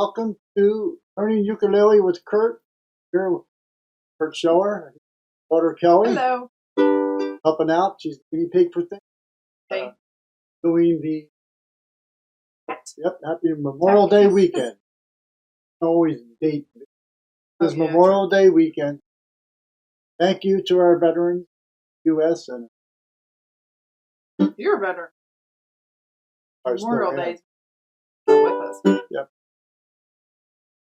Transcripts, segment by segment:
Welcome to Learning Ukulele with Curt. Here with Curt Sheller, daughter Kelly, Hello. helping out. She's the guinea pig for things. Hey. Doing the happy Memorial Day weekend. Always date this Memorial Day weekend. Thank you to our veterans, U.S. and You're a veteran. I Memorial still am. Day with us. Yep.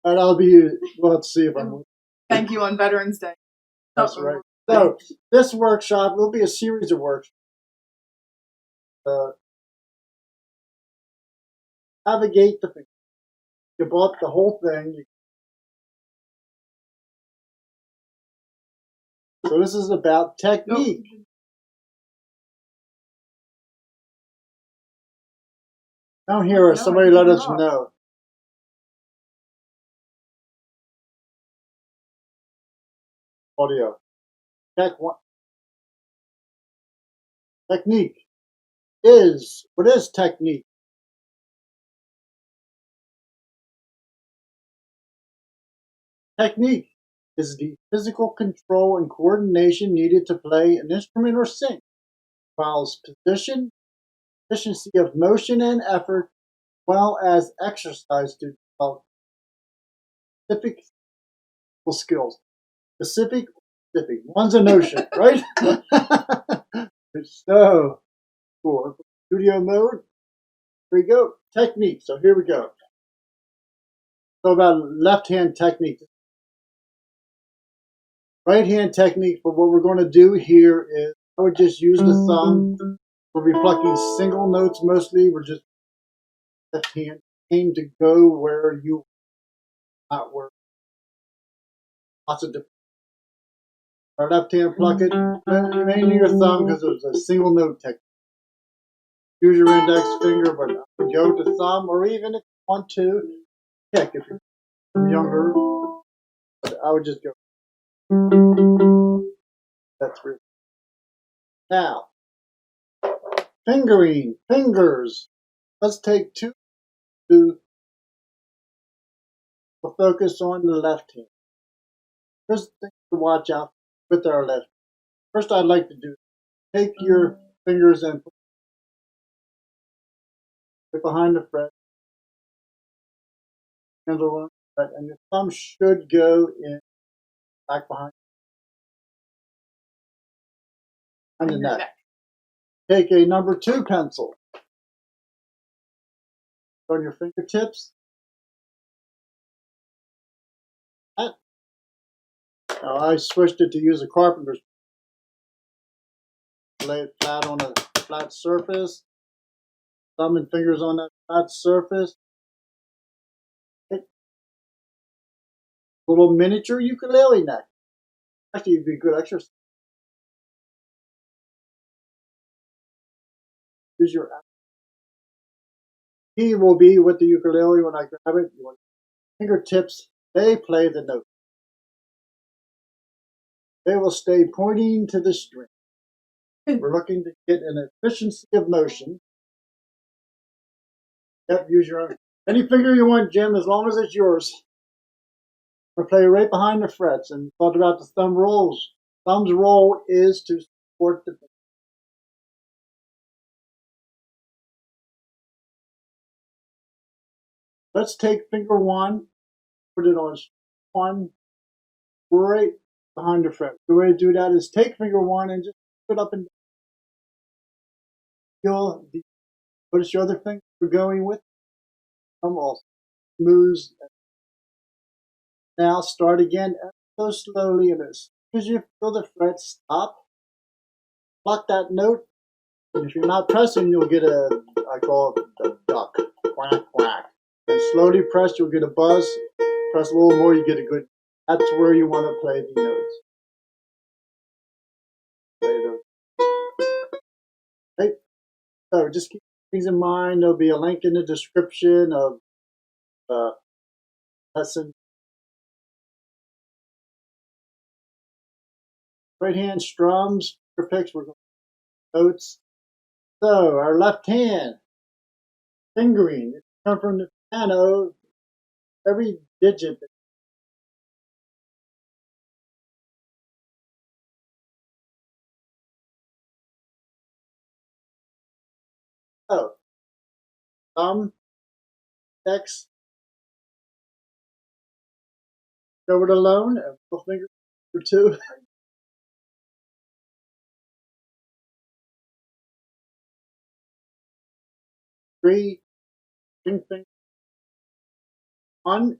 And we'll have to see if I'm with. Thank you on Veterans Day. That's right. So this workshop will be a series of workshops. Navigate the thing. You bought the whole thing. So this is about technique. Down here, somebody let us know. Audio. Check one. Technique is, what is technique? Technique is the physical control and coordination needed to play an instrument or sing, while position, efficiency of motion and effort, as well as exercise to develop specific skills. Specific. One's a notion, right? So, for studio mode, here we go. Technique. So here we go. So about left-hand technique. Right-hand technique for what we're going to do here is I would just use the thumb. We'll be plucking single notes mostly. We're just left hand aim to go where you not where. Lots of different. Our left hand pluck it. Mainly your thumb because it's a single note technique. Use your index finger, but I would go to thumb, or even if you want to pick if you're younger. But I would just go. That's real. Now, fingers. Let's take two. We'll focus on the left hand. First thing to watch out with our left. First, I'd like to do take your fingers and put behind the fret. Hands are fret, and your thumb should go in back behind the neck. Take a number 2 pencil on your fingertips. Now I switched it to use a carpenter's. Lay it flat on a flat surface. Thumb and fingers on that flat surface. A little miniature ukulele neck. Actually, it'd be a good exercise. Use your key will be with the ukulele when I grab it. Your fingertips, they play the note. They will stay pointing to the string. We're looking to get an efficiency of motion. Yep, use your own. Any finger you want, Jim, as long as it's yours. We'll play right behind the frets and talk about the thumb rolls. Thumb's role is to support the finger. Let's take finger 1, put it on 1, right behind the fret. The way to do that is take finger 1 and just put it up and down. Notice your other finger we're going with. Thumb also moves. Now start again so slowly, and as soon as you feel the fret stop, pluck that note. And if you're not pressing, you'll get I call it a duck. Quack, quack. And slowly press, you'll get a buzz. Press a little more, you get a good. That's where you want to play the notes. Play those. Okay. So just keep things in mind. There'll be a link in the description of lesson. Right hand strums for picks. We're going to notes. So our left hand fingering. Come from the piano. every digit. Oh, thumb, X, over to lone, and middle finger for 2. 3, ring finger 1,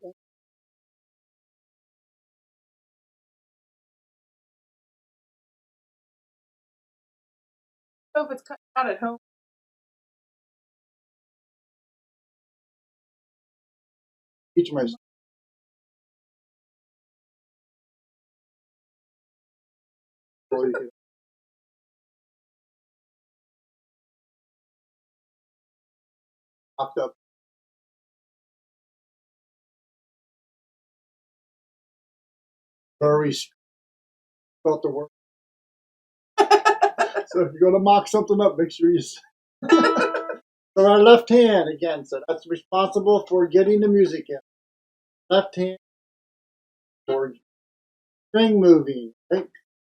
So if it's cut out at home. each of my popped up. Very felt the word. So if you're going to mock something up, make sure you. So our left hand again. So that's responsible for getting the music in. Left hand for string moving. Right?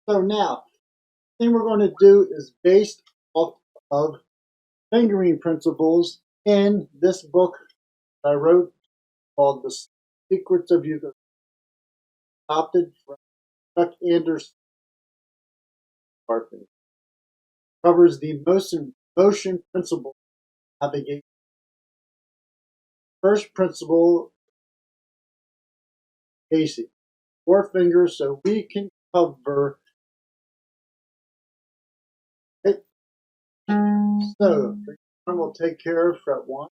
So now, the thing we're going to do is based off of fingering principles in this book I wrote called The Secrets of Ukulele, adopted from Chuck Anderson. Covers the motion principle navigation. First principle, basic. 4 fingers so we can cover it. So, we'll take care of fret 1.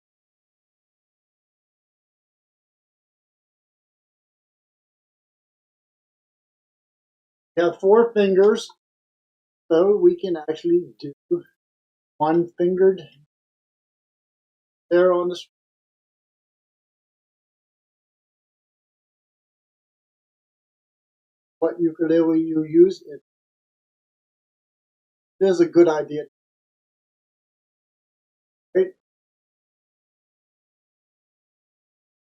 We have 4 fingers, so we can actually do 1 fingered there on the string. What ukulele you use, it is a good idea. Right?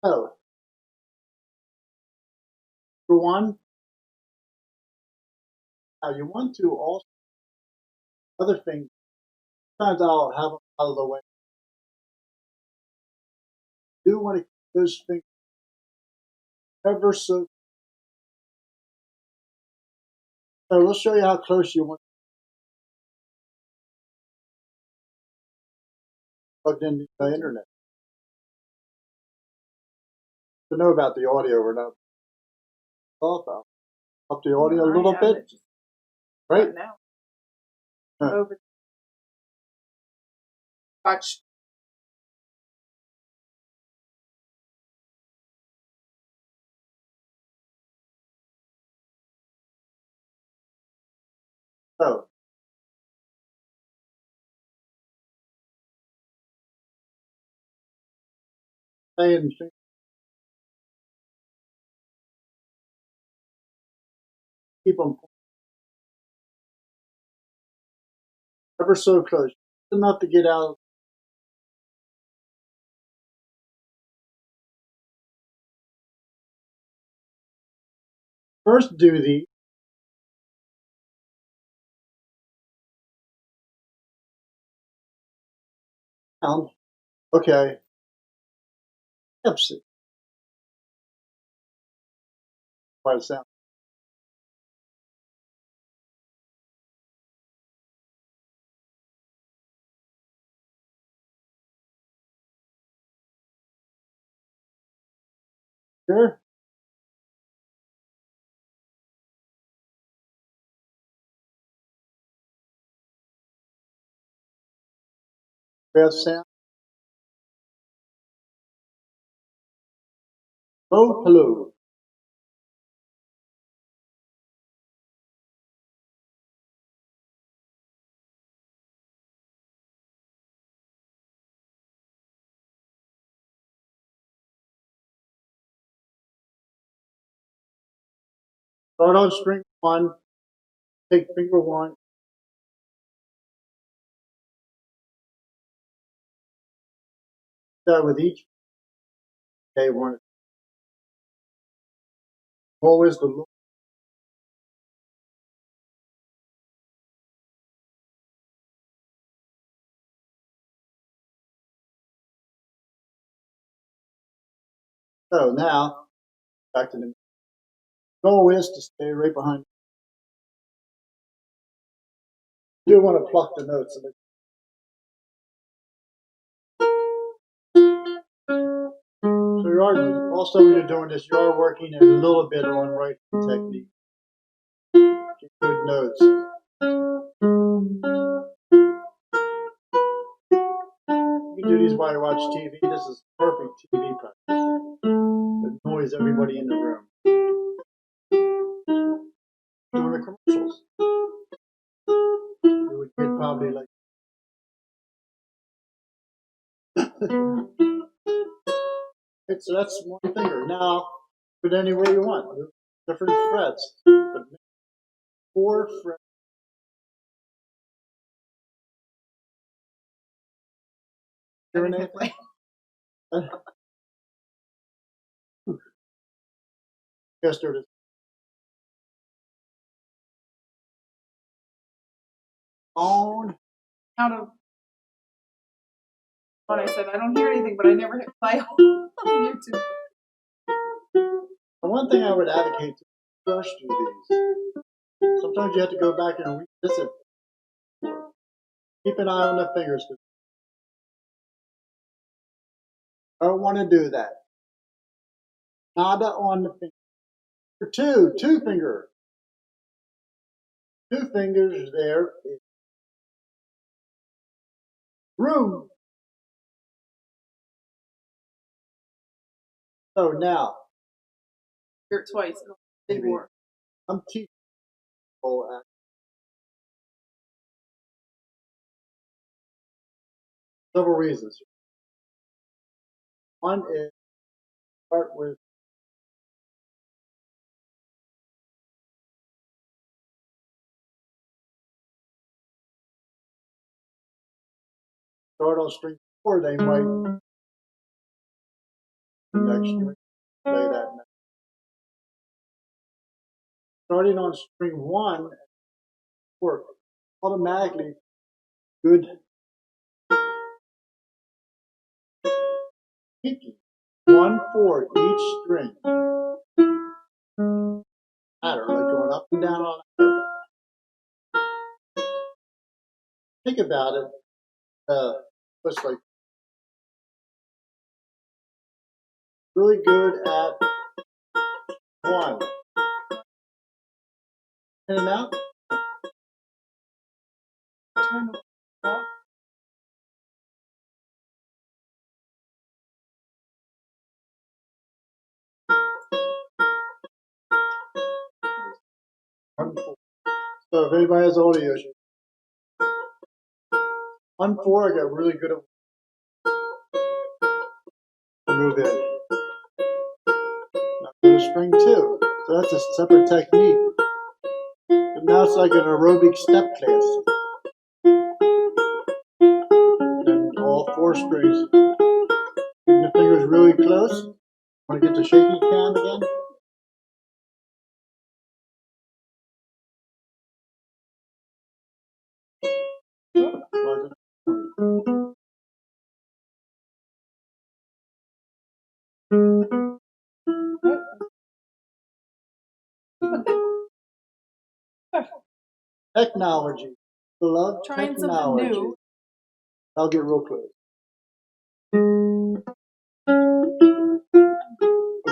So, for 1, now you want to also, other things, sometimes I'll have them out of the way. You do want to keep those fingers ever so. So we'll show you how close you want plugged into the internet. To know about the audio, we're not off. I'll up the audio a little bit. Right? Now. Huh. Over. Watch. So, saying keep them ever so close. Just enough to get out. First, do the sound. Okay. Steps. By the sound. Sure. Breath sound. Oh, hello. Start on string 1. Take finger 1. Start with each. Okay, 1. Always the look. So now, back to the goal is to stay right behind. You do want to pluck the notes a bit. So you are also when you're doing this, you are working a little bit on right technique. Get good notes. You can do these while you watch TV. This is perfect TV practice. It annoys everybody in the room. Doing the commercials. You would get probably like so that's one finger. Now put it anywhere you want. Different frets. But 4 frets. Hearing anything? Yes, there it is. On. Out of what I said, I don't hear anything, but I never hit play on YouTube. The one thing I would advocate to brush through these. Sometimes you have to go back and revisit. Keep an eye on the fingers. I don't want to do that. Nada on the finger. Two finger. 2 fingers there. Room. So now. Hear it twice. Big more. I'm teaching. Several reasons. One is start with start on string 4, they might next string play that next. Starting on string 1 work automatically good picking. 1, 4 each string. Matter like going up and down on it. Think about it. Looks like really good at 1. In and out. Turn the off. Wonderful. So if anybody has audio issues, 1, 4, I got really good at move in. Now go to string 2. So that's a separate technique. But now it's like an aerobic step class. And all 4 strings. Keeping the fingers really close. Want to get the shaky cam again? Technology. Love Trying something technology. new. I'll get real close. I'm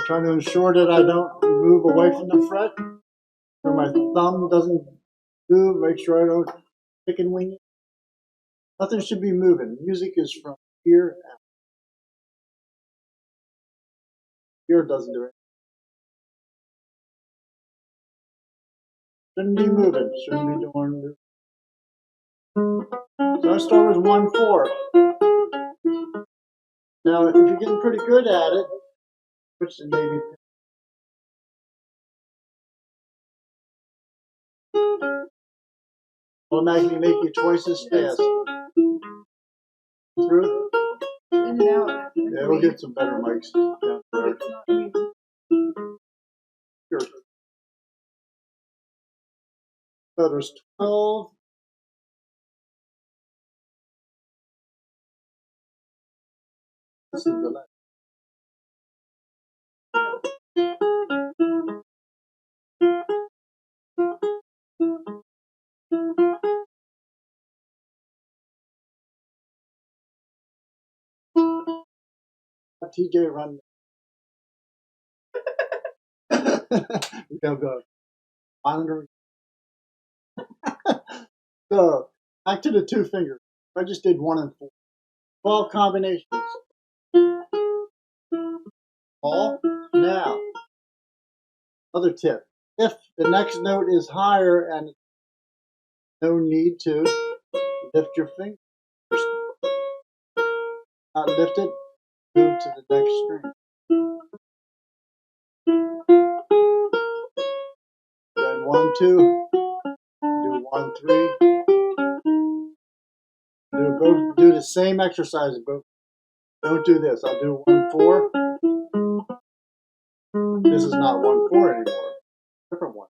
trying to ensure that I don't move away from the fret. So my thumb doesn't move. Make sure I don't chicken wing it. Nothing should be moving. Music is from here out. Here doesn't do it. Shouldn't be moving. Shouldn't be doing. So I start with 1, 4. Now, if you're getting pretty good at it, which maybe automatically make you twice as fast. Through? In and out. Yeah, we'll get some better mics down the road. Sure. So there's 12. This is the last. TJ run. They'll go monitoring. So back to the two fingers. I just did 1 and 4. 12 combinations. All. Now, other tip. If the next note is higher and no need to lift your finger, not lift it, move to the next string. Then 1, 2, do 1, 3. Do the same exercise. Both. Don't do this. I'll do 1, 4. This is not 1, 4 anymore. Different one.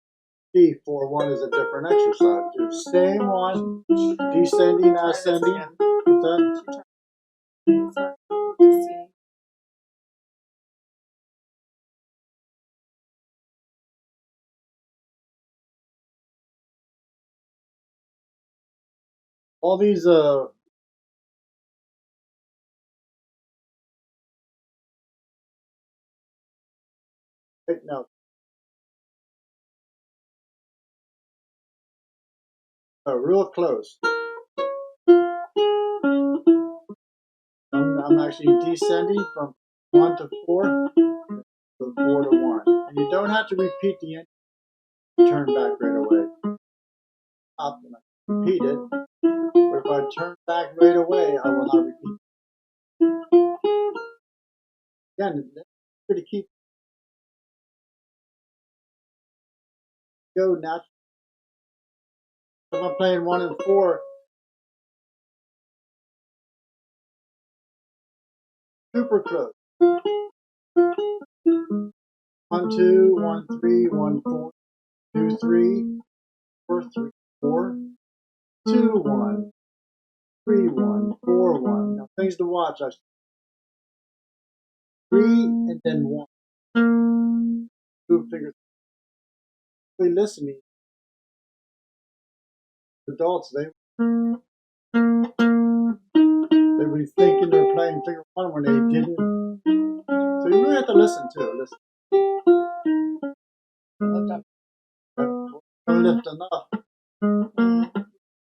D 4, 1 is a different exercise. Do the same one. Descending, ascending. What's that? All these no, real close. I'm actually descending from 1 to 4 to 4 to 1. And you don't have to repeat the end. Turn back right away. Up and I repeat it. But if I turn back right away, I will not repeat. Again, to keep go natural. If I'm playing 1 and 4, super close. 1, 2, 1, 3, 1, 4, 2, 3, 4, 3, 4, 2, 1, 3, 1, 4, 1. Now things to watch. I 3 and then 1. 2 fingers. They listen to me. Adults, they were thinking they're playing finger 1 when they didn't. So you really have to listen to it. Listen. Don't lift enough. A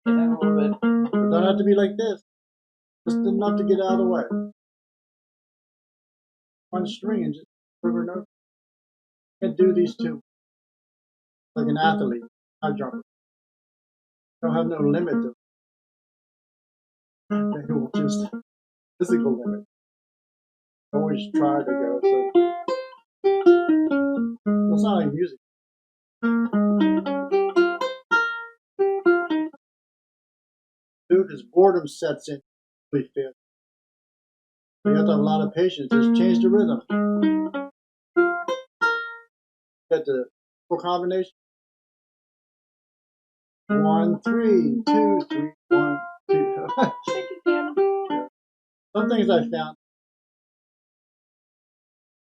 little bit. It don't have to be like this. Just enough to get out of the way. One string and just over and over. You can do these two like an athlete, high jumper. Don't have no limit to it. They will just physical limit. Always try to go. So that's not like music. Because boredom sets in. You have to have a lot of patience. Just change the rhythm. Get the full combination. 1, 3, 2, 3, 1, 2. Some things I found.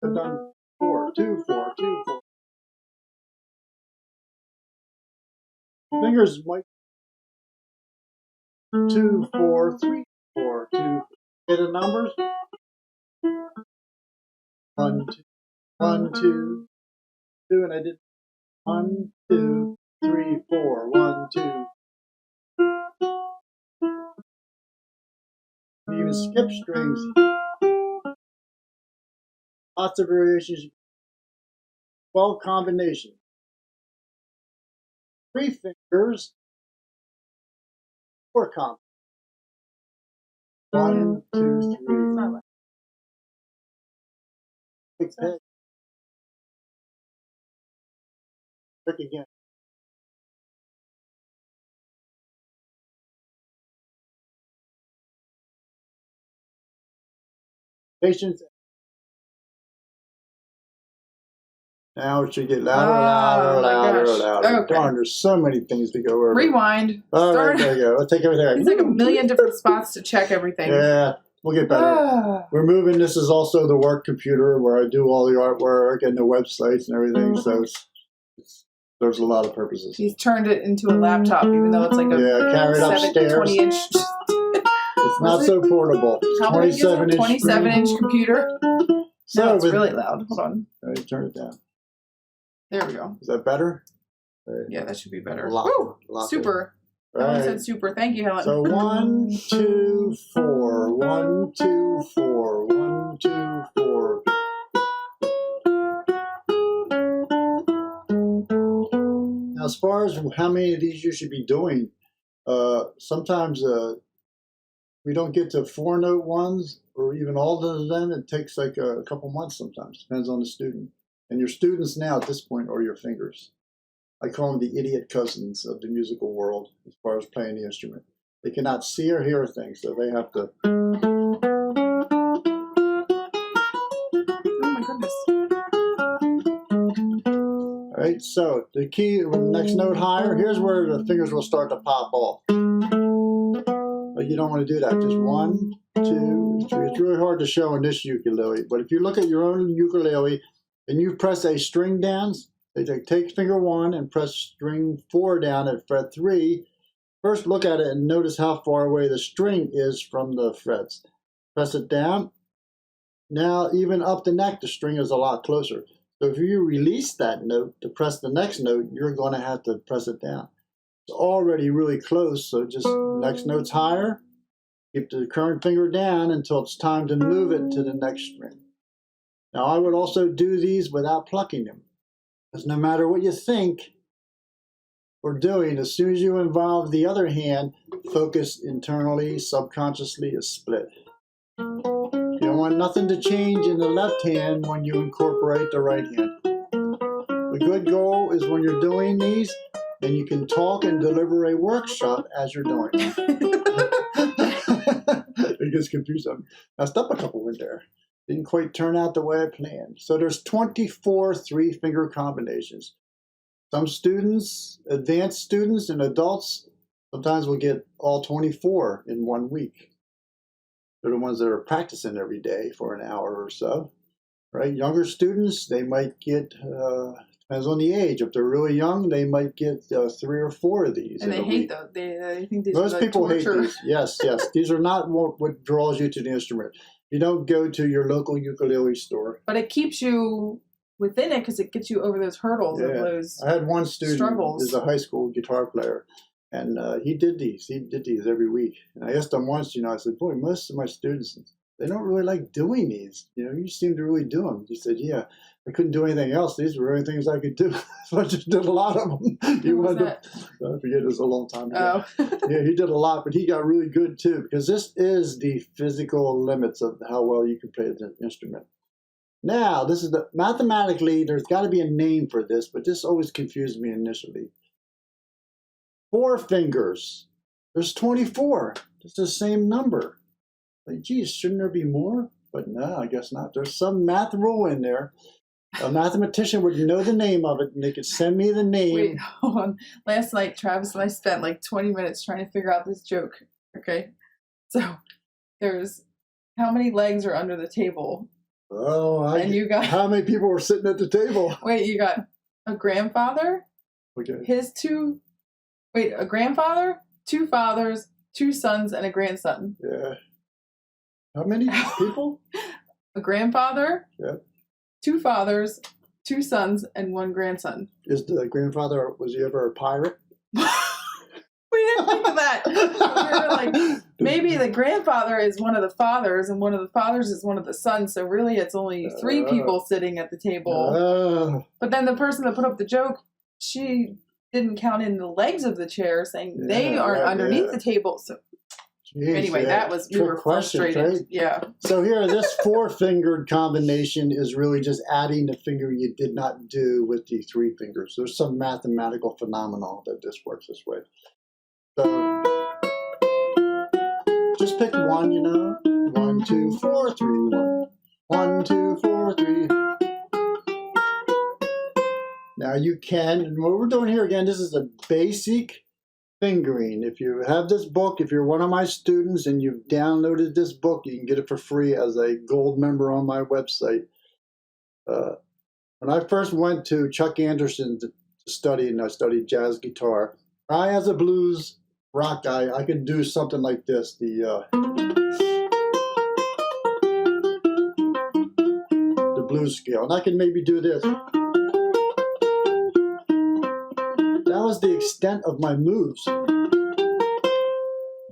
I've done 4, 2, 4, 2, 4. Fingers might 2, 4, 3, 4, 2. Get the numbers. 1, 2, 1, 2, 2, and I did 1, 2, 3, 4, 1, 2. You even skip strings. Lots of variations. 12 combinations. 3 fingers. 4 combinations. 1, 2, 3. Big pick. Pick again. Patience Now it should get louder, louder, Oh, my louder, gosh. louder. Okay. Darn, there's so many things to go over. Rewind. All right, Start. there you go. Let's take everything. It's like a million different spots to check everything. Yeah, we'll get better. We're moving. This is also the work computer where I do all the artwork and the websites and everything. So there's a lot of purposes. He's turned it into a laptop, even though it's like a carried 20 inch. It's not so portable. How big is it? 27 inch computer. So No, it's really loud. Hold on. Let me turn it down. There we go. Is that better? Yeah, that should be better. Woo! Super. Right. Helen said super. Thank you, Helen. So 1, 2, 4. 1, 2, 4. 1, 2, 4. Now, as far as how many of these you should be doing, sometimes we don't get to 4-note ones or even all of them. It takes like a couple months sometimes. Depends on the student. And your students now at this point are your fingers. I call them the idiot cousins of the musical world as far as playing the instrument. They cannot see or hear things, so they have to. Oh my goodness. All right, so the key, next note higher, here's where the fingers will start to pop off. But you don't want to do that. Just 1, 2, 3. It's really hard to show in this ukulele, but if you look at your own ukulele and you press a string down, take finger 1 and press string 4 down at fret 3. First look at it and notice how far away the string is from the frets. Press it down. Now even up the neck the string is a lot closer. So if you release that note to press the next note, you're going to have to press it down. It's already really close, so just next note's higher. Keep the current finger down until it's time to move it to the next string. Now I would also do these without plucking them. Because no matter what you think we're doing, as soon as you involve the other hand, focus internally, subconsciously is split. You don't want nothing to change in the left hand when you incorporate the right hand. The good goal is when you're doing these, and you can talk and deliver a workshop as you're doing it. It gets confusing. I stepped a couple in there. Didn't quite turn out the way I planned. So there's 24 3-finger combinations. Some students, advanced students and adults, sometimes will get all 24 in 1 week. They're the ones that are practicing every day for an hour or so. Right? Younger students, they might get, depends on the age. If they're really young, they might get 3 or 4 of these. And they hate those. They think these Most are like people torture. hate these. Yes, yes. These are not what draws you to the instrument. You don't go to your local ukulele store. But it keeps you within it because it gets you over those hurdles of those I had one student struggles. who's a high school guitar player, and he did these. He did these every week. And I asked him once, I said, boy, most of my students, they don't really like doing these. You seem to really do them. He said, yeah, I couldn't do anything else. These were the only things I could do. So I just did a lot of them. I forget, it was a long time ago. Oh. Yeah, he did a lot, but he got really good too, because this is the physical limits of how well you can play the instrument. Now, this is mathematically, there's got to be a name for this, but this always confused me initially. 4 fingers. There's 24. It's the same number. Like, geez, shouldn't there be more? But no, I guess not. There's some math rule in there. A mathematician would know the name of it, and they could send me the name. Wait, hold on. Last night, Travis and I spent like 20 minutes trying to figure out this joke. Okay, so there's how many legs are under the table? Oh, and you got how many people were sitting at the table? Wait, you got a grandfather, a grandfather, 2 fathers, 2 sons, and a grandson. Yeah. How many people? A grandfather. Yeah. 2 fathers, 2 sons, and 1 grandson. Is the grandfather, was he ever a pirate? We didn't think of that. We were like, maybe the grandfather is one of the fathers, and one of the fathers is one of the sons. So really, it's only 3 people sitting at the table. But then the person that put up the joke, she didn't count in the legs of the chair, saying they aren't underneath the table. So Jeez, anyway, that was, we were frustrated. Right? Yeah. So here, this 4-fingered combination is really just adding the finger you did not do with the 3 fingers. There's some mathematical phenomenon that this works this way. So just pick 1, 1, 2, 4, 3, 1. 1, 2, 4, 3. Now you can, and what we're doing here again, this is a basic fingering. If you have this book, if you're one of my students and you've downloaded this book, you can get it for free as a gold member on my website. When I first went to Chuck Anderson to study, and I studied jazz guitar, I, as a blues rock guy, I could do something like this. The blues scale, and I can maybe do this. That was the extent of my moves. And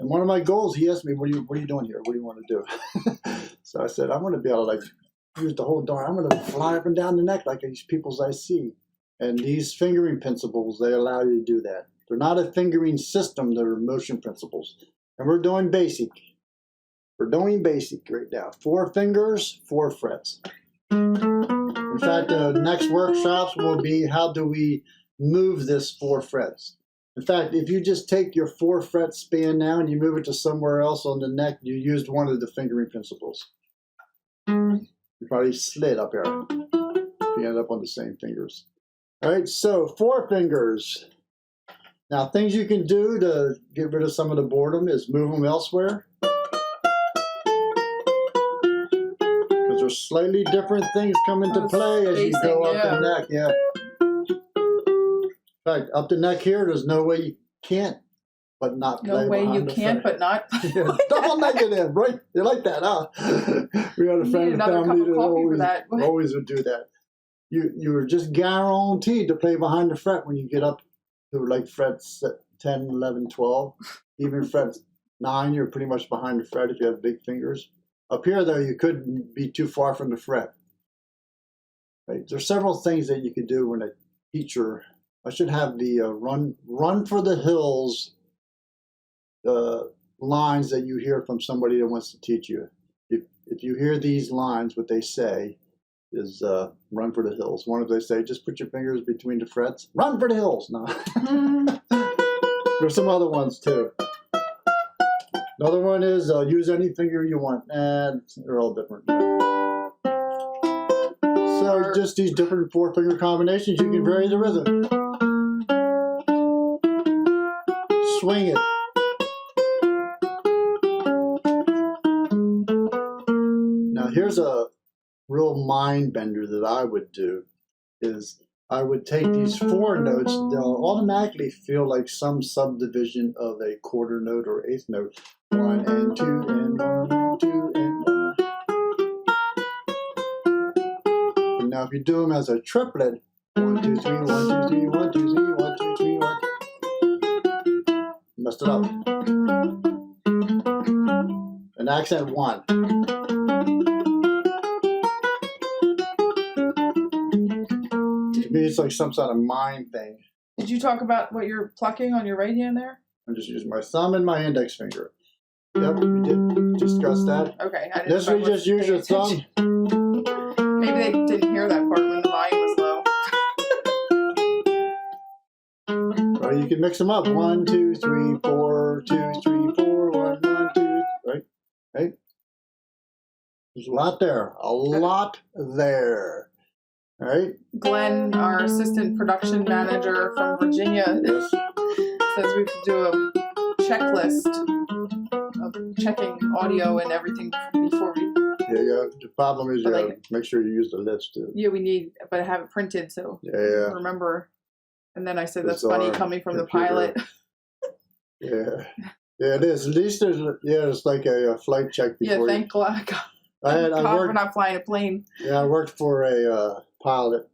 one of my goals, he asked me, what are you doing here? What do you want to do? So I said, I'm going to be able to use the whole darn, I'm going to fly up and down the neck like these peoples I see. And these fingering principles, they allow you to do that. They're not a fingering system, they're motion principles. And we're doing basic. We're doing basic right now. 4 fingers, 4 frets. In fact, the next workshops will be how do we move this 4 frets. In fact, if you just take your 4 fret span now and you move it to somewhere else on the neck, you used one of the fingering principles. You probably slid up here if you end up on the same fingers. All right, so 4 fingers. Now, things you can do to get rid of some of the boredom is move them elsewhere. Because there's slightly different things come into play as you go up the neck. Yeah. In fact, up the neck here, there's no way you can't but not play. No way you can't but not. Yeah, double negative, right? You like that, huh? We had a friend in the family that always would do that. You were just guaranteed to play behind the fret when you get up to like frets 10, 11, 12. Even fret 9, you're pretty much behind the fret if you have big fingers. Up here, though, you couldn't be too far from the fret. Right? There's several things that you could do when a teacher. I should have the run for the hills lines that you hear from somebody that wants to teach you. If you hear these lines, what they say is run for the hills. One of them they say, just put your fingers between the frets. Run for the hills. No. There's some other ones too. Another one is use any finger you want. And they're all different. So just these different 4 finger combinations, you can vary the rhythm. Swing it. Now here's a real mind bender that I would do is I would take these 4 notes, they'll automatically feel like some subdivision of a quarter note or 8th note. 1 and 2 and 1, 2 and 1. And now if you do them as a triplet, 1, 2, 3, 1, 2, 3, 1, 2, 3, 1, 2, 3, 1. Messed it up. An accent 1. To me, it's like some sort of mind thing. Did you talk about what you're plucking on your right hand there? I'm just using my thumb and my index finger. Yep, we did discuss that. Okay. I This we just use your thumb. Maybe they didn't hear that part when the volume was low. Well, you can mix them up. 1, 2, 3, 4, 2, 3, 4, 1, 1, 2. Right? Right? There's a lot there. A lot there. All right? Glenn, our assistant production manager from Virginia, says we could do a checklist of checking audio and everything before we. Yeah. The problem is you gotta make sure you use the list too. Yeah, we need, but have it printed so remember. And then I said that's funny coming from the pilot. Yeah, it is. At least it's like a flight check before. Yeah, thank God. I worked, we're not flying a plane. Yeah, I worked for a pilot.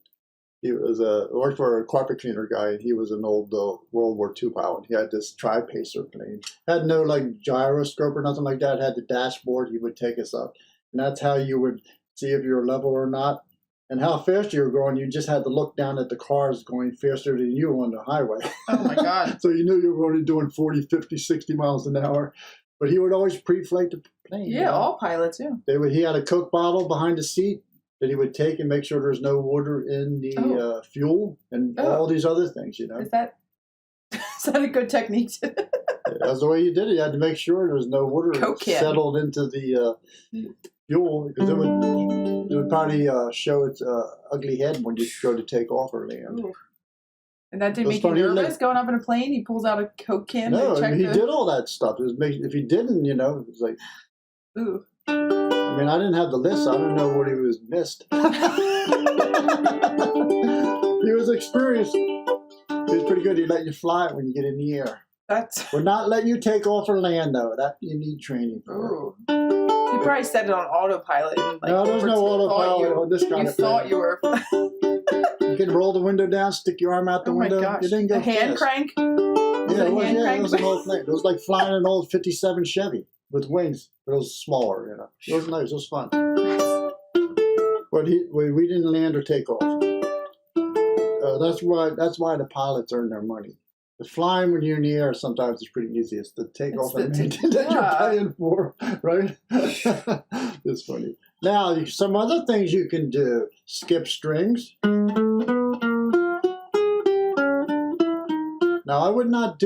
He was worked for a carpet cleaner guy, and he was an old World War II pilot. He had this tri-pacer plane. Had no like gyroscope or nothing like that. Had the dashboard. He would take us up, and that's how you would see if you were level or not, and how fast you were going. You just had to look down at the cars going faster than you on the highway. Oh my God! So you knew you were only doing 40, 50, 60 miles an hour. But he would always pre-flight the plane. Yeah, all pilots, yeah. He had a Coke bottle behind the seat that he would take and make sure there's no water in the fuel and all these other things, Is that a good technique? That's the way you did it. You had to make sure there was no water settled into the fuel because it would probably show its ugly head when you go to take off or land. And that didn't It was make you funny, nervous going up in a plane? He pulls out a Coke can No, to check he did all that stuff. If he didn't, you know, it was like, Ooh. I mean, I didn't have the list. So I don't know what he was missed. He was experienced. He was pretty good. He let you fly it when you get in the air. Would not let you take off or land, though. That you need training for. Ooh. He probably set it on autopilot. And, like, No, there's no autopilot on this kind of thing. You thought you were. You can roll the window down, stick your arm out the window. Oh my gosh. You didn't go a hand fast. crank? Yeah, it was an old plane. It was like flying an old 57 Chevy with wings. But it was smaller, you know. It was nice. It was fun. But we didn't land or take off. That's why the pilots earn their money. The flying when you're in the air sometimes is pretty easy. It's the takeoff and landing that you're paying for, right? It's funny. Now, some other things you can do. Skip strings. Now, I would not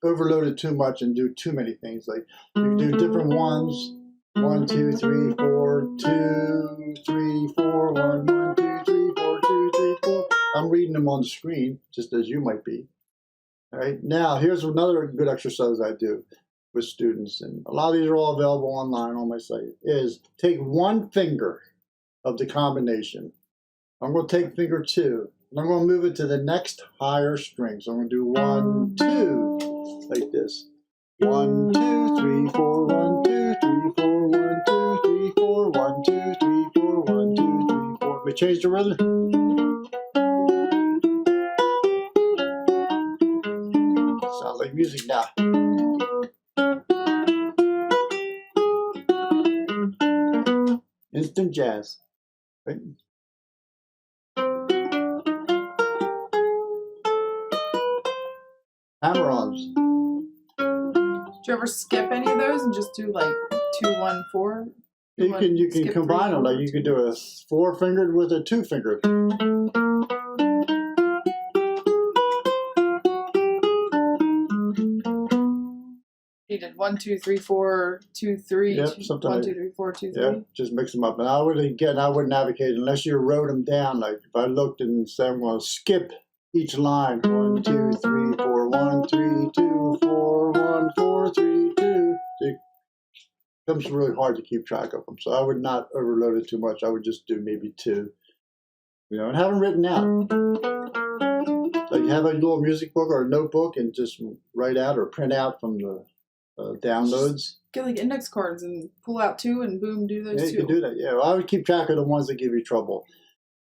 overload it too much and do too many things. Like, you can do different ones. 1, 2, 3, 4, 2, 3, 4, 1, 1, 2, 3, 4, 2, 3, 4. I'm reading them on the screen, just as you might be. All right. Now, here's another good exercise I do with students, and a lot of these are all available online on my site, is take one finger of the combination. I'm going to take finger 2, and I'm going to move it to the next higher string. So I'm going to do 1, 2, like this. 1, 2, 3, 4, 1, 2, 3, 4, 1, 2, 3, 4, 1, 2, 3, 4, 1, 2, 3, 4. We change the rhythm. Sounds like music now. Instant jazz. Right? Hammer-ons. Did you ever skip any of those and just do like 2, 1, 4? You can combine them. Like you could do a 4-fingered with a 2-fingered. You did 1, 2, 3, 4, 2, 3. Yep, 1, 2, 3, 4, 2, 3. Yeah, just mix them up. And I wouldn't advocate unless you wrote them down. Like if I looked and said, I'm going to skip each line. 1, 2, 3, 4, 1, 3, 2, 4, 1, 4, 3, 2. It becomes really hard to keep track of them. So I would not overload it too much. I would just do maybe 2. You know, and have them written out. Like have a little music book or a notebook and just write out or print out from the downloads. Just get like index cards and pull out 2 and boom, do those 2. Yeah, you can do that. Yeah, well, I would keep track of the ones that give you trouble.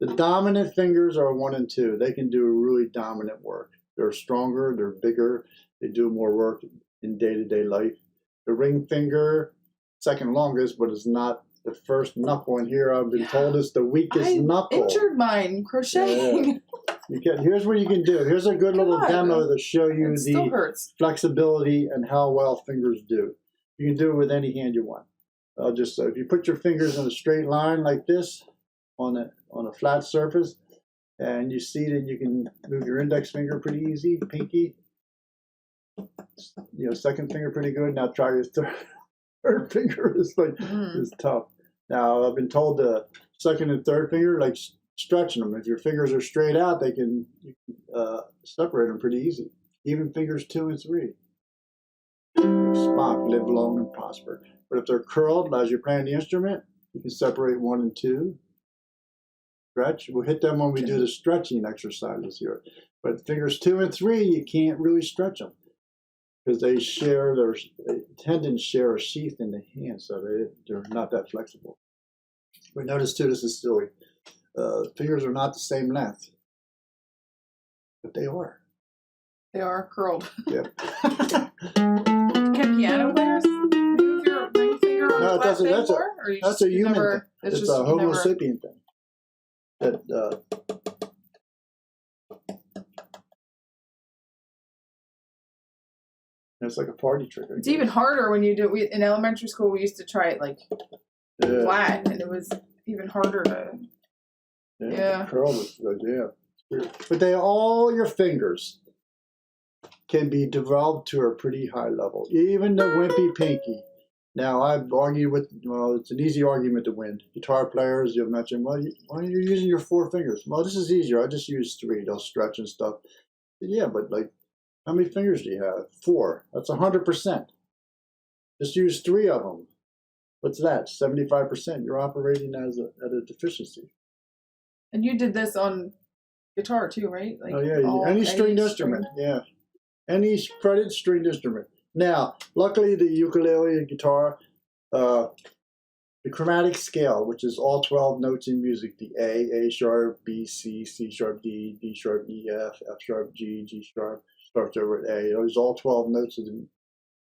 The dominant fingers are 1 and 2. They can do really dominant work. They're stronger, they're bigger, they do more work in day-to-day life. The ring finger, second longest, but it's not the first knuckle. And here I've been told it's the weakest knuckle. I injured mine crocheting. Yeah. Here's what you can do. Here's a good little demo to show you the flexibility and how well fingers do. You can do it with any hand you want. I'll just if you put your fingers in a straight line like this on a flat surface, and you see that you can move your index finger pretty easy, pinky. You know, second finger pretty good. Now try your third finger. It's like it's tough. Now I've been told the second and third finger, like stretching them. If your fingers are straight out, you can separate them pretty easy. Even fingers 2 and 3. Spock, live long and prosper. But if they're curled as you're playing the instrument, you can separate 1 and 2. Stretch. We'll hit them when we do the stretching exercises here. But fingers 2 and 3, you can't really stretch them because they tendons share a sheath in the hand, so they're not that flexible. We notice too, this is silly. Fingers are not the same length, but they are. They are curled. Yep. Can piano players move your ring finger on the flat string more? That's a human thing. It's a Homo sapien thing. It's like a party trick. It's even harder when you do it. In elementary school, we used to try it like flat, and it was even harder to. Yeah. Curl was But all your fingers can be developed to a pretty high level, even the wimpy pinky. Now, I've argued it's an easy argument to win. Guitar players, you'll mention, why are you using your 4 fingers? Well, this is easier. I just use 3. They'll stretch and stuff. Yeah, but like, how many fingers do you have? 4. That's 100%. Just use 3 of them. What's that? 75%. You're operating at a deficiency. And you did this on guitar too, right? Like Oh yeah, any stringed instrument. Yeah, any fretted stringed instrument. Now, luckily, the ukulele and guitar, the chromatic scale, which is all 12 notes in music, the A sharp, B, C, C sharp, D, D sharp, E, F, F sharp, G, G sharp, starts over at A. Those all 12 notes of the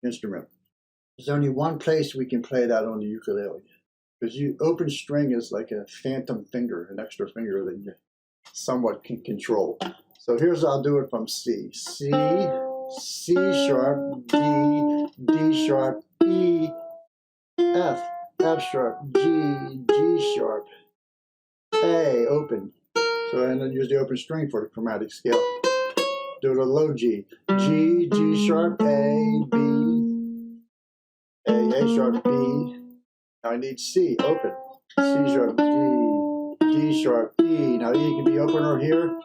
instrument. There's only one place we can play that on the ukulele. Because open string is like a phantom finger, an extra finger that you somewhat can control. So here's how I'll do it from C. C, C sharp, D, D sharp, E, F, F sharp, G, G sharp, A, open. So and then use the open string for the chromatic scale. Do it a low G. G, G sharp, A, B, A sharp, B. Now I need C, open. C sharp, D, D sharp, E. Now E can be open or here.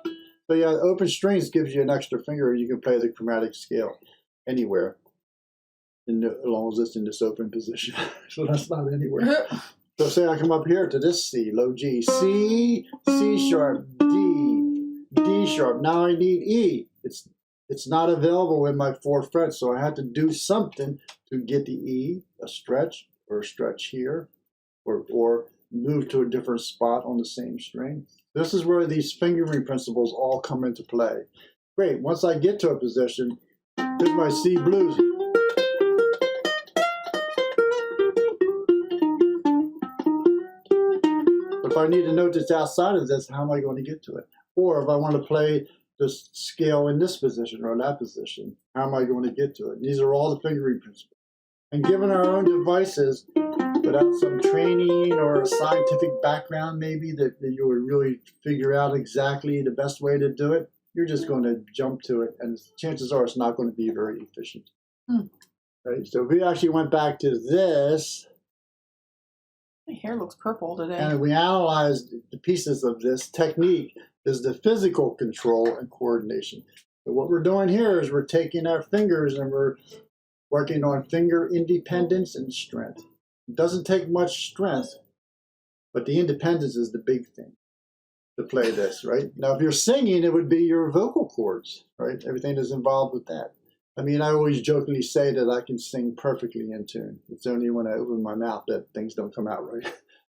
So yeah, open strings gives you an extra finger. You can play the chromatic scale anywhere, as long as it's in this open position. So that's not anywhere. So say I come up here to this C, low G, C, C sharp, D, D sharp. Now I need E. It's not available in my 4 frets, so I had to do something to get the E, a stretch, or a stretch here, or move to a different spot on the same string. This is where these fingering principles all come into play. Great, once I get to a position, here's my C blues. If I need a note that's outside of this, how am I going to get to it? Or if I want to play this scale in this position or that position, how am I going to get to it? And these are all the fingering principles. And given our own devices, without some training or a scientific background maybe that you would really figure out exactly the best way to do it, you're just going to jump to it, and chances are it's not going to be very efficient. Right? So we actually went back to this. My hair looks purple today. And we analyzed the pieces of this technique is the physical control and coordination. So what we're doing here is we're taking our fingers and we're working on finger independence and strength. It doesn't take much strength, but the independence is the big thing to play this, right? Now, if you're singing, it would be your vocal cords, right? Everything is involved with that. I mean, I always jokingly say that I can sing perfectly in tune. It's only when I open my mouth that things don't come out right.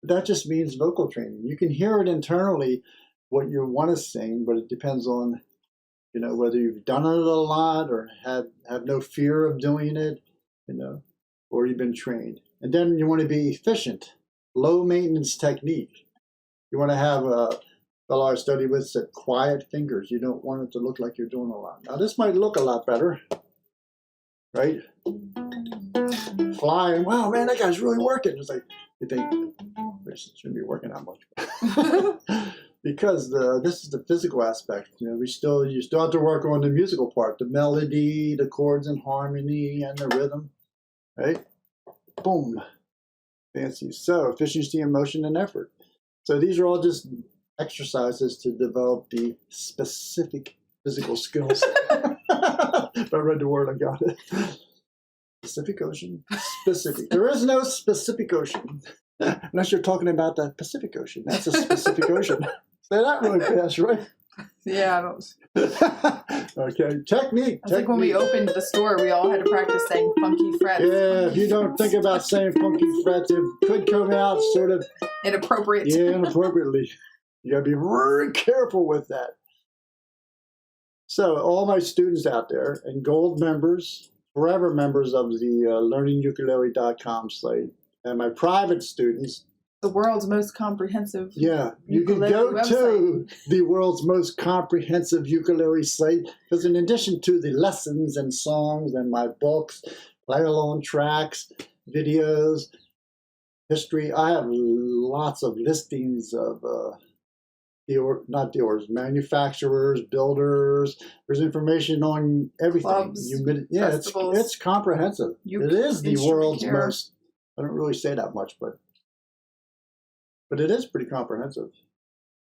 But that just means vocal training. You can hear it internally, what you want to sing, but it depends on, whether you've done it a lot or have no fear of doing it, or you've been trained. And then you want to be efficient, low maintenance technique. You want to have a fellow I studied with said quiet fingers. You don't want it to look like you're doing a lot. Now this might look a lot better, right? Flying, wow, man, that guy's really working. It's like, you think, this shouldn't be working that much. Because this is the physical aspect. You still have to work on the musical part, the melody, the chords and harmony, and the rhythm, right? Boom. Fancy. So efficiency in motion and effort. So these are all just exercises to develop the specific physical skills. If I read the word, I got it. Pacific Ocean? Specific. There is no specific ocean. Unless you're talking about the Pacific Ocean. That's a specific ocean. Say that really fast, right? Yeah, I don't. Okay, technique. It's like when we opened the store, we all had to practice saying funky frets. Yeah, if you don't think about saying funky frets, it could come out sort of inappropriate. Yeah, inappropriately. You gotta be very careful with that. So, all my students out there and gold members, forever members of the learningukulele.com site, and my private students. The world's most comprehensive you can go website. to the world's most comprehensive ukulele site, because in addition to the lessons and songs and my books, play-along tracks, videos, history, I have lots of listings of manufacturers, builders. There's information on everything. Clubs, it's comprehensive. It is the world's most. I don't really say that much, but it is pretty comprehensive.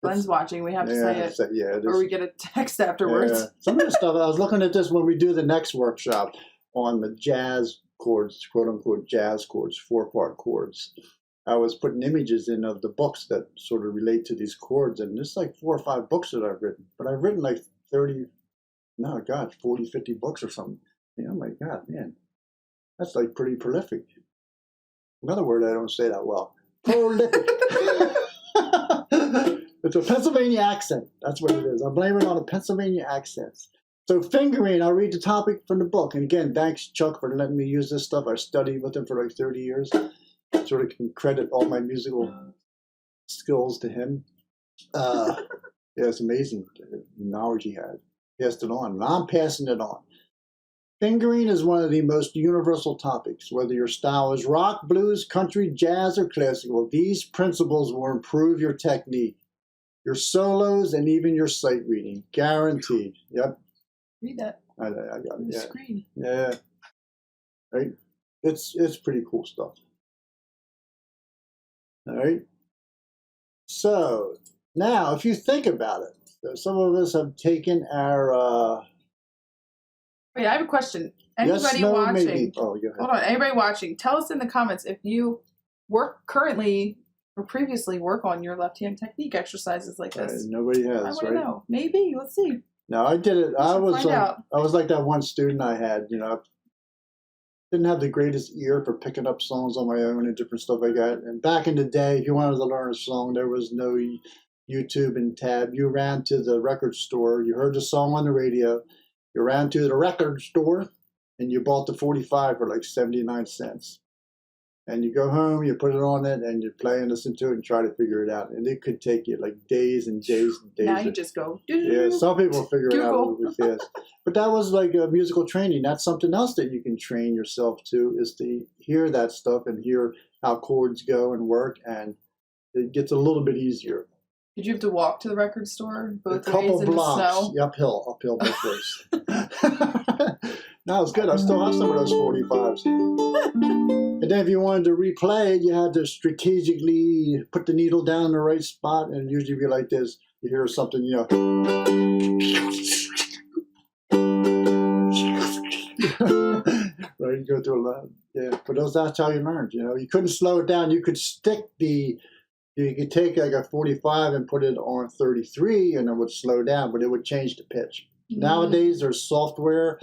Glenn's watching. We have to say it. It or we get a text afterwards. Yeah. Some of the stuff, I was looking at this when we do the next workshop on the jazz chords, quote unquote jazz chords, 4-part chords. I was putting images in of the books that sort of relate to these chords. And there's like 4 or 5 books that I've written. But I've written like 40, 50 books or something. Oh my God, man. That's like pretty prolific. Another word I don't say that well. Prolific. It's a Pennsylvania accent. That's what it is. I blame it on a Pennsylvania accent. So fingering, I'll read the topic from the book. And again, thanks, Chuck, for letting me use this stuff. I studied with him for like 30 years. Sort of can credit all my musical skills to him. Yeah, it's amazing the knowledge he had. Passed it on, and I'm passing it on. Fingering is one of the most universal topics. Whether your style is rock, blues, country, jazz, or classical, these principles will improve your technique, your solos, and even your sight reading. Guaranteed. Yep. Read that. I got it. On the screen. Yeah. Right? It's pretty cool stuff. All right. So now, if you think about it, some of us have taken our. Wait, I have a question. Anybody yes, no, watching? Maybe. Oh, go ahead. Hold on. Anybody watching? Tell us in the comments if you currently or previously work on your left hand technique exercises like this. Nobody has. I want right? to know. Maybe. Let's see. No, I did it. I was like that one student I had. I didn't have the greatest ear for picking up songs on my own and different stuff like that. And back in the day, if you wanted to learn a song, there was no YouTube and tab. You ran to the record store. You heard the song on the radio. You ran to the record store, and you bought the 45 for like 79 cents. And you go home, you put it on it, and you play and listen to it and try to figure it out. And it could take you like days and days and days. Now you just go. Yeah, some people figure it out really fast. But that was like a musical training. That's something else that you can train yourself to, is to hear that stuff and hear how chords go and work. And it gets a little bit easier. Did you have to walk to the record store both a couple days in blocks, the snow? Uphill both ways. No, it's good. I still have some of those 45s. And then if you wanted to replay it, you had to strategically put the needle down in the right spot, and it'd usually be like this. You hear something, right, you go through a lot. Yeah, but that's how you learned. You couldn't slow it down. You could you could take like a 45 and put it on 33, and it would slow down, but it would change the pitch. Mm-hmm. Nowadays, there's software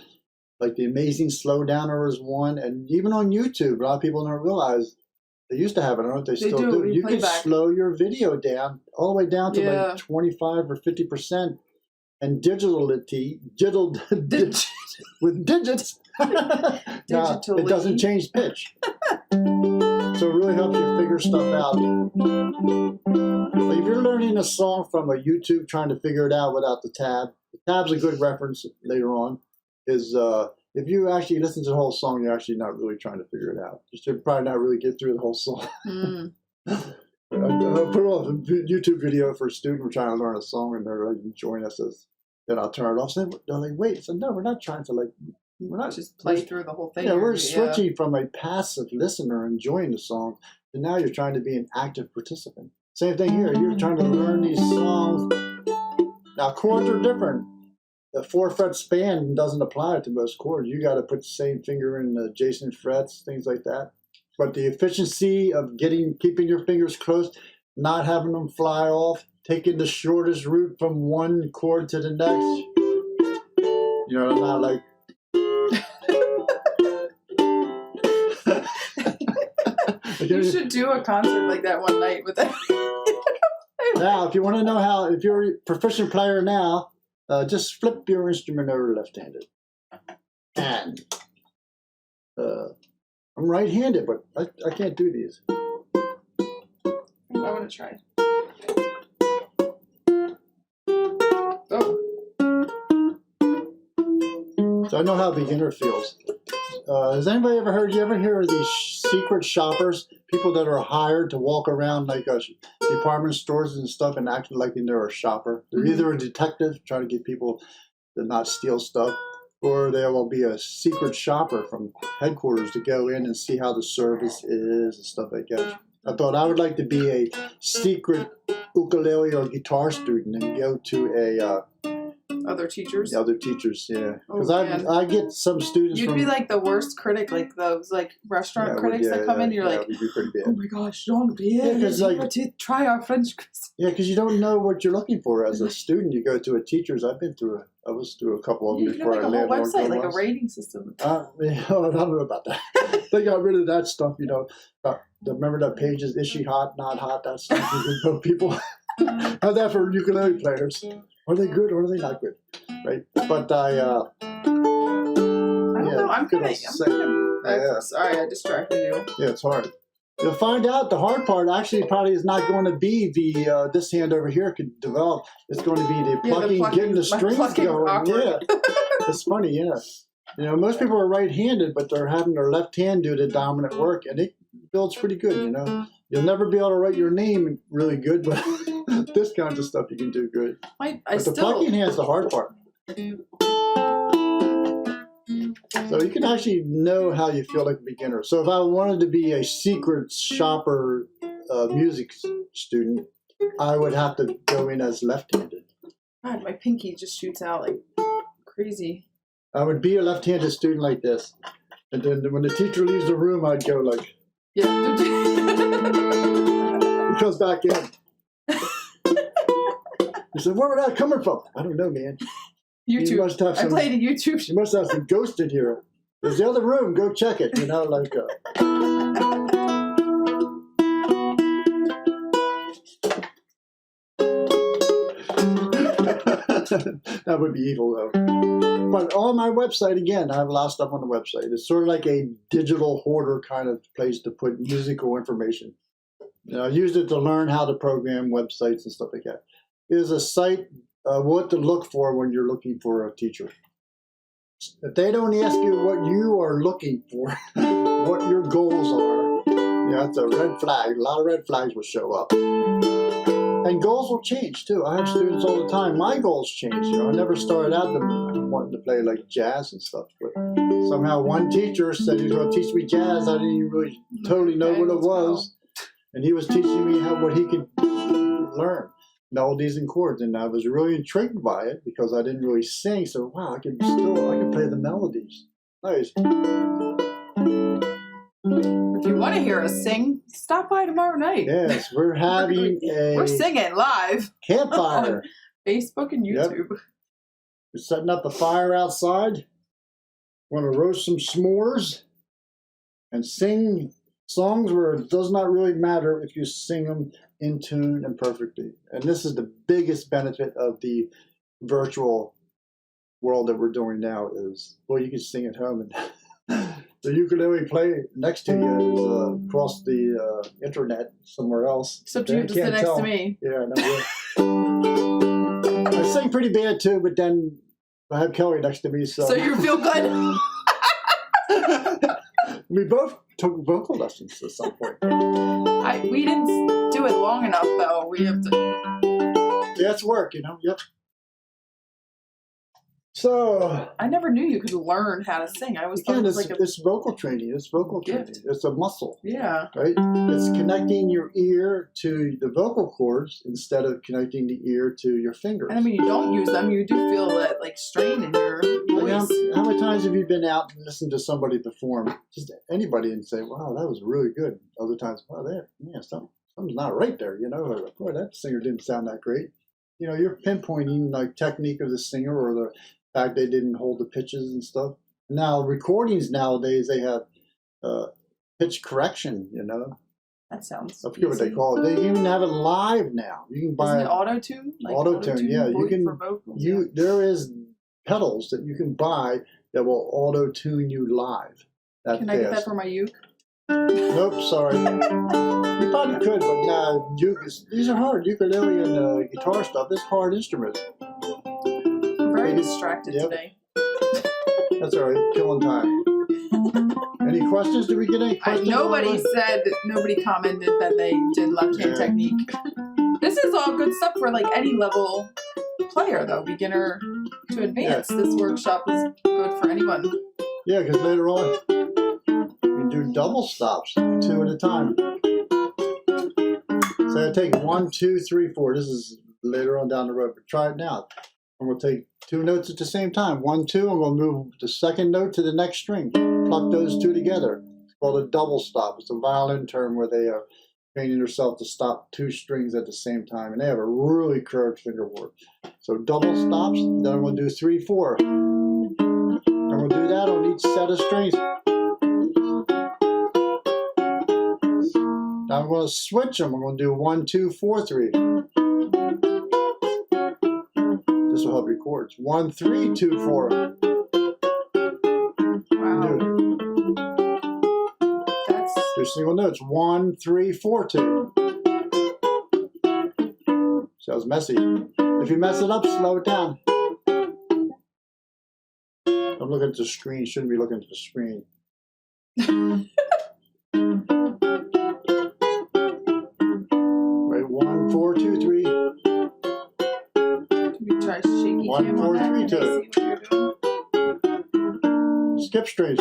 like the Amazing Slowdowner is one, and even on YouTube, a lot of people don't realize they used to have it. I don't know if they still do. You can slow your video down all the way down to like 25 or 50%, and with digits. Now, it doesn't change pitch. So it really helps you figure stuff out. Like if you're learning a song from a YouTube, trying to figure it out without the tab's a good reference later on. Is if you actually listen to the whole song, you're actually not really trying to figure it out. You should probably not really get through the whole song. I put on a YouTube video for a student trying to learn a song, and they're like enjoying us. Then I'll turn it off. So they're like, wait. So no, we're not trying to we're not just play through the whole thing. Yeah, we're switching from a passive listener enjoying the song to now you're trying to be an active participant. Same thing here. You're trying to learn these songs. Now chords are different. The 4-fret span doesn't apply to most chords. You got to put the same finger in the adjacent frets, things like that. But the efficiency of keeping your fingers close, not having them fly off, taking the shortest route from one chord to the next. Not like. You should do a concert like that one night with that. Now, if you want to know if you're a proficient player now, just flip your instrument over left-handed. And I'm right-handed, but I can't do these. I want to try. Oh. So I know how a beginner feels. Has anybody you ever hear of these secret shoppers? People that are hired to walk around like department stores and stuff and act like they're a shopper. They're either a detective trying to get people to not steal stuff, or they will be a secret shopper from headquarters to go in and see how the service is and stuff like that. I thought I would like to be a secret ukulele or guitar student and go to a other teachers. other teachers, yeah. Because Oh, I get some students. You'd from, be like the worst critic, like those like restaurant critics that come in. You're like, we'd be pretty bad. oh my gosh, Jean-Pierre, Yeah, like, to try our French. Yeah, because you don't know what you're looking for as a student. You go to a teacher's. I was through a couple of them You can before make I a whole landed website, on like a Chords. rating system. I don't know about that. They got rid of that stuff, you know. Remember the pages, is she hot, not hot, that stuff. You can put people have that for ukulele players. Are they good or are they not good? Right? But I don't know. I'm gonna sorry, I distracted you. Yeah, it's hard. You'll find out the hard part actually probably is not going to be the this hand over here could develop. It's going to be the plucking, getting the strings going. Awkward. Yeah, it's funny. Yeah, you know, most people are right-handed, but they're having their left hand do the dominant work, and it builds pretty good. You know, you'll never be able to write your name really good, but this kind of stuff you can do good. The plucking hand's the hard part. So you can actually know how you feel like a beginner. So if I wanted to be a secret shopper music student, I would have to go in as left-handed. God, my pinky just shoots out like crazy. I would be a left-handed student like this. And then when the teacher leaves the room, I'd go like... Yeah. He comes back in. He said, where was that coming from? I don't know, man. YouTube. You must have some, I played a YouTube. You must have some ghost in here. There's the other room. Go check it. You know, like. That would be evil, though. But on my website, again, I have a lot of stuff on the website. It's sort of like a digital hoarder kind of place to put musical information. You know, I used it to learn how to program websites and stuff like that. It is a site. What to look for when you're looking for a teacher. If they don't ask you what you are looking for, what your goals are, yeah, that's a red flag. A lot of red flags will show up. And goals will change too. I have students all the time. My goals change. You know, I never started out wanting to play like jazz and stuff, but somehow one teacher said he was going to teach me jazz. I didn't even really totally know what it was, and he was teaching me what he could learn. Melodies and chords, and I was really intrigued by it because I didn't really sing. So wow, I can play the melodies. Nice. If you want to hear us sing, stop by tomorrow night. Yes, we're having we're singing live campfire, on Facebook and YouTube. Yep. We're setting up a fire outside. We're going to roast some s'mores and sing songs where it does not really matter if you sing them in tune and perfectly. And this is the biggest benefit of the virtual world that we're doing now is, well, you can sing at home and the ukulele play next to you is across the internet somewhere else. Except you have to sit next to me. Yeah, no, I sing pretty bad too, but then I have Kelly next to me. So you feel good? We both took vocal lessons at some point. We didn't do it long enough, though. We have to. Yeah, it's work, you know. Yep. So I never knew you could learn how to sing. I always thought it was like it's vocal training. It's vocal training. It's a muscle. Yeah. Right. It's connecting your ear to the vocal cords instead of connecting the ear to your fingers. And I mean, you don't use them. You do feel that like strain in your voice. How many times have you been out and listened to somebody perform, just anybody, and say, "Wow, that was really good." Other times, "Wow, something's not right there." You know, or, "Boy, that singer didn't sound that great." You know, you're pinpointing like technique of the singer or the fact they didn't hold the pitches and stuff. Now, recordings nowadays, they have pitch correction, you know. That sounds I forget what they call it. They even have it live now. You can buy auto-tune? Like auto-tune, yeah. You can, there is pedals that you can buy that will auto-tune you live. Can I get that for my uke? Nope, sorry. You probably could, but nah, these are hard. Ukulele and guitar stuff, this hard instrument. Very distracted today. That's all right. Killing time. Any questions? Did we get any questions? Nobody commented that they did left-hand technique. This is all good stuff for like any level player, though, beginner to advanced. This workshop is good for anyone. Yeah, because later on you do double stops, 2 at a time. So So I take 1, 2, 3, 4. This is later on down the road, but try it now. I'm going to take 2 notes at the same time. 1, 2. I'm going to move the second note to the next string. Pluck those 2 together. It's called a double stop. It's a violin term where they are training themselves to stop 2 strings at the same time, and they have a really curved fingerboard. So double stops. Then I'm going to do 3, 4. I'm going to do that on each set of strings. Now I'm going to switch them. I'm going to do 1, 2, 4, 3. This will help your chords. 1, 3, 2, 4. Wow. That's 2 single notes. 1, 3, 4, 2. Sounds messy. If you mess it up, slow it down. I'm looking at the screen. Shouldn't be looking at the screen. Wait, 1, 4, 2, 3. Can we try shaky 1, cam 4, on that? 3, Can 2. you see what you're doing? Skip strings.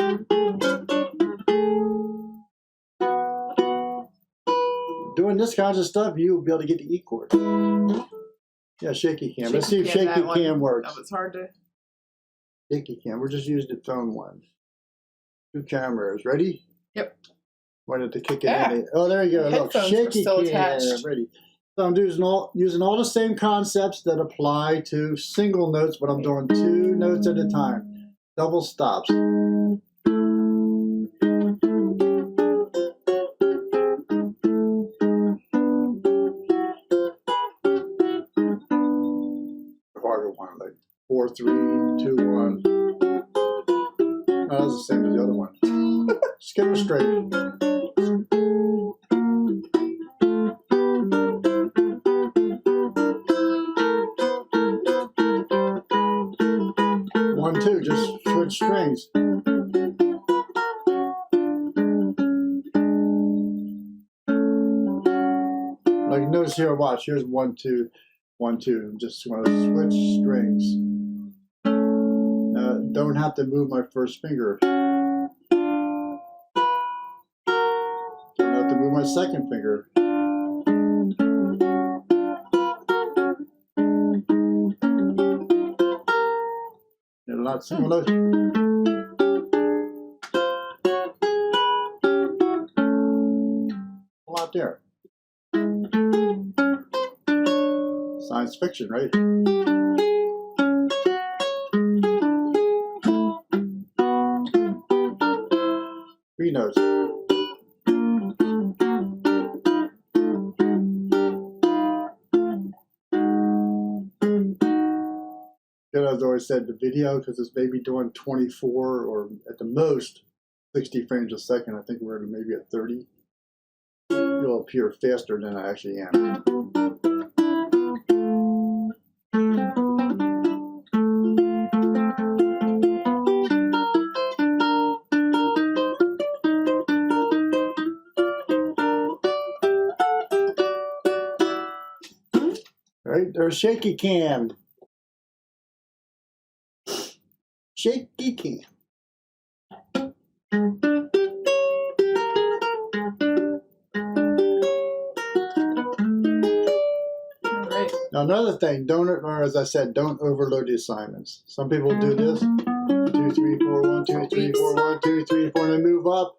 Doing this kind of stuff, you'll be able to get the E chord. Yeah, shaky cam. Let's see if shaky cam works. That was hard to. Shaky cam. We're just using the phone one. 2 cameras. Ready? Yep. Wanted to kick it in. Oh, there you go. Look, shaky cam. Ready. So I'm using all the same concepts that apply to single notes, but I'm doing 2 notes at a time. Double stops. Harder one, like 4, 3, 2, 1. Oh, that's the same as the other one. Skip a straight. One, 2, just switch strings. Like notice here, watch. Here's 1, 2, 1, 2. I'm just going to switch strings. Don't have to move my first finger. Don't have to move my second finger. And not single note. A lot there. Science fiction, right? 3 notes. As I always said, the video, because it's maybe doing 24 or at the most 60 frames a second. I think we're maybe at 30. It'll appear faster than I actually am. All right, there's shaky cam. Shaky cam. Now another thing, or as I said, don't overload the assignments. Some people do this. 2, 3, 4, 1, 2, 3, 4, 1, 2, 3, 4, and they move up.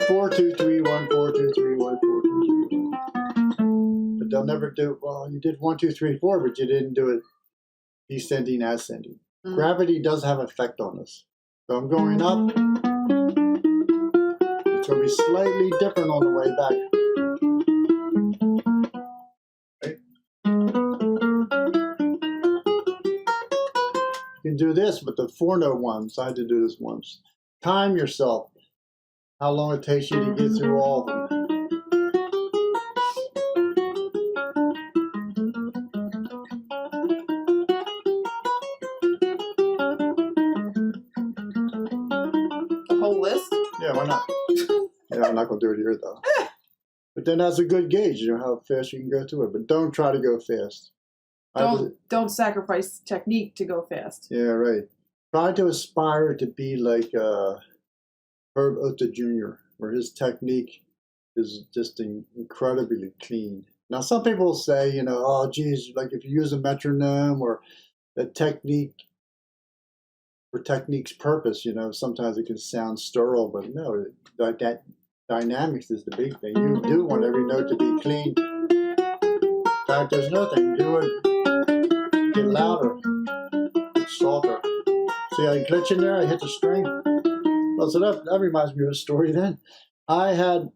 4, 2, 3, 1, 4, 2, 3, 1, 4, 2, 3, 1. But they'll never do, well, you did 1, 2, 3, 4, but you didn't do it descending, ascending. Gravity does have an effect on us. So I'm going up. It's going to be slightly different on the way back. Right? You can do this with the 4-note ones. I had to do this once. Time yourself. How long it takes you to get through all of them. Whole list? Yeah, why not? Yeah, I'm not going to do it here, though. But then that's a good gauge, you know, how fast you can go through it. But don't try to go fast. Don't sacrifice technique to go fast. Yeah, right. Try to aspire to be like Herb Otta Jr., where his technique is just incredibly clean. Now, some people say, you know, oh, geez, like if you use a metronome or a technique for technique's purpose, you know, sometimes it can sound sterile, but no, that dynamics is the big thing. You do want every note to be clean. In fact, there's nothing. Do it, get louder, get softer. See, I glitch in there, I hit the string. Well, so that reminds me of a story then. I had,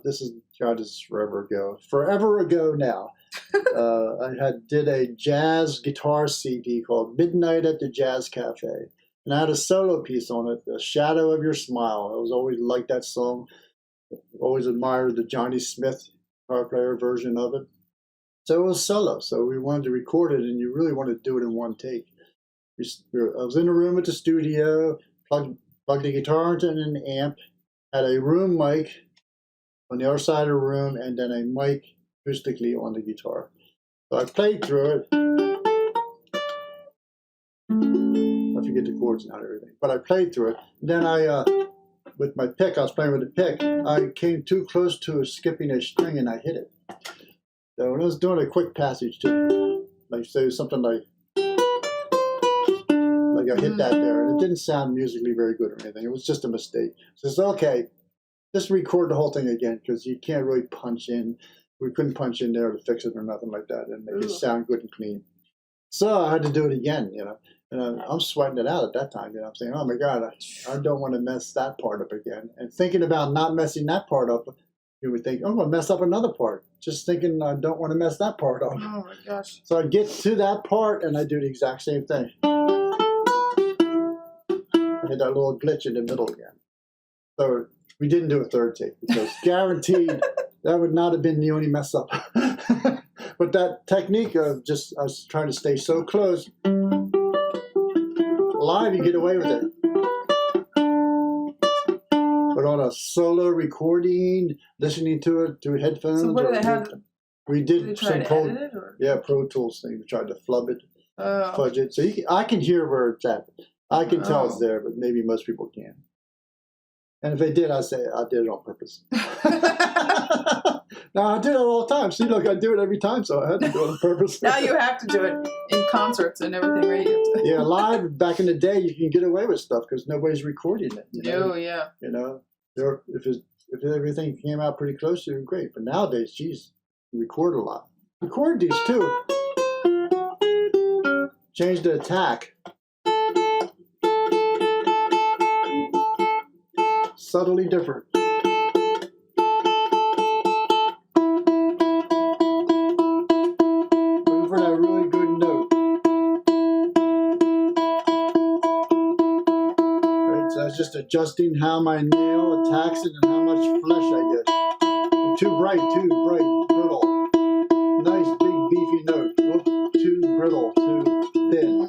this is forever ago now. I did a jazz guitar CD called Midnight at the Jazz Cafe. And I had a solo piece on it, The Shadow of Your Smile. I was always liked that song. Always admired the Johnny Smith guitar player version of it. So it was solo. So we wanted to record it, and you really wanted to do it in one take. I was in a room at the studio, plugged the guitar into an amp, had a room mic on the other side of the room, and then a mic acoustically on the guitar. So I played through it. I forget the chords and everything, but I played through it. And then with my pick, I was playing with the pick. I came too close to skipping a string and I hit it. So when I was doing a quick passage to, like say something like I hit that there, and it didn't sound musically very good or anything. It was just a mistake. So it's okay. Just record the whole thing again because you can't really punch in. We couldn't punch in there to fix it or nothing like that and make it sound good and clean. So I had to do it again, you know. And I'm sweating it out at that time, you know. I'm saying, oh my God, I don't want to mess that part up again. And thinking about not messing that part up, you would think, oh, I'm going to mess up another part. Just thinking I don't want to mess that part up. Oh my gosh. So I get to that part and I do the exact same thing. I hit that little glitch in the middle again. So we didn't do a third take because guaranteed that would not have been the only mess up. But that technique of I was trying to stay so close. Live, you get away with it. But on a solo recording, listening to it through headphones. So what do they have? We did some Pro Tools thing. We tried to flub it, fudge it. So I can hear where it's at. I can tell it's there, but maybe most people can't. And if they did, I'd say I did it on purpose. Now, I do it all the time. See, look, I do it every time, so I had to do it on purpose. Now you have to do it in concerts and everything, right? Yeah, live, back in the day, you can get away with stuff because nobody's recording it. You know? Oh, yeah. You know, if everything came out pretty close, it was great. But nowadays, geez, you record a lot. Record these, too. Change the attack. Subtly different. Looking for that really good note. Right, so that's just adjusting how my nail attacks it and how much flesh I get. And too bright, brittle. Nice, big, beefy note. Whoop, too brittle, too thin.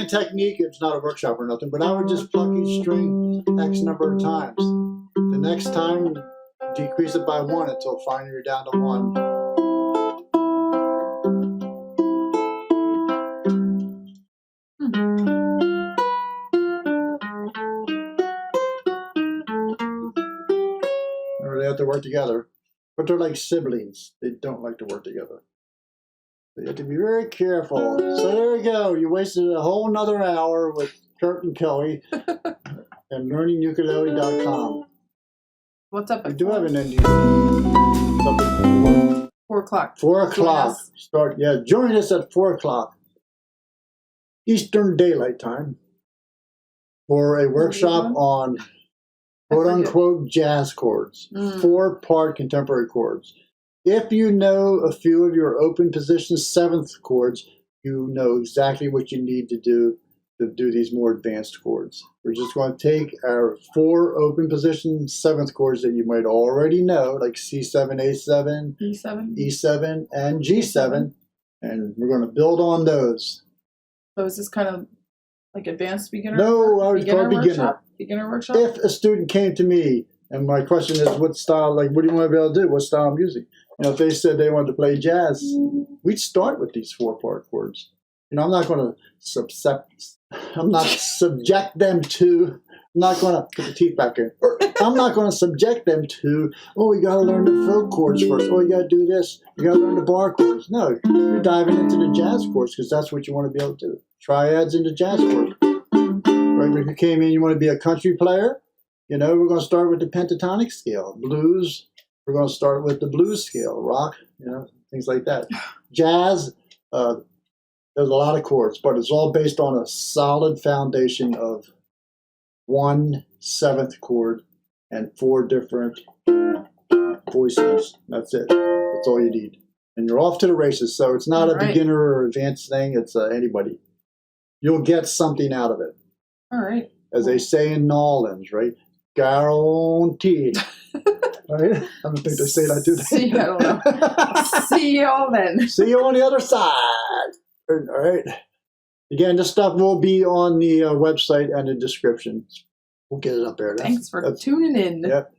Technique, it's not a workshop or nothing, but I would just pluck each string X number of times. The next time, decrease it by 1 until finally you're down to 1. Or they have to work together, but they're like siblings. They don't like to work together. You have to be very careful. So there you go. You wasted a whole nother hour with Curt and Kelly and learningukulele.com. What's up? We do have an ending. 4 o'clock. 4 o'clock. Join us at 4 o'clock Eastern Daylight Time for a workshop on quote-unquote jazz chords. 4-part contemporary chords. If you know a few of your open position 7th chords, you know exactly what you need to do these more advanced chords. We're just going to take our 4 open position 7th chords that you might already know, like C7, A7, E7, and G7, and we're going to build on those. So is this kind of like advanced beginner? No, I would call it beginner. Beginner workshop? If a student came to me, and my question is, what do you want to be able to do? What style of music? You know, if they said they wanted to play jazz, we'd start with these 4-part chords. You know, I'm not going to subject them to I'm not going to put the teeth back in. I'm not going to subject them to, oh, you got to learn the folk chords first. Oh, you got to do this. You got to learn the bar chords. No, you're diving into the jazz chords because that's what you want to be able to do. Triads into jazz chords. Right? If you came in, you want to be a country player. You know, we're going to start with the pentatonic scale. Blues, we're going to start with the blues scale. Rock, you know, things like that. Jazz, there's a lot of chords, but it's all based on a solid foundation of 1/7 chord and 4 different voices. That's it. That's all you need. And you're off to the races. So it's not a beginner or advanced thing. It's anybody. You'll get something out of it. All right. As they say in New Orleans, right? Guaranteed. Right? I don't think they say that, do they? See, I don't know. See y'all then. See you on the other side. All right. Again, this stuff will be on the website and the description. We'll get it up there. Thanks for tuning in. Yep.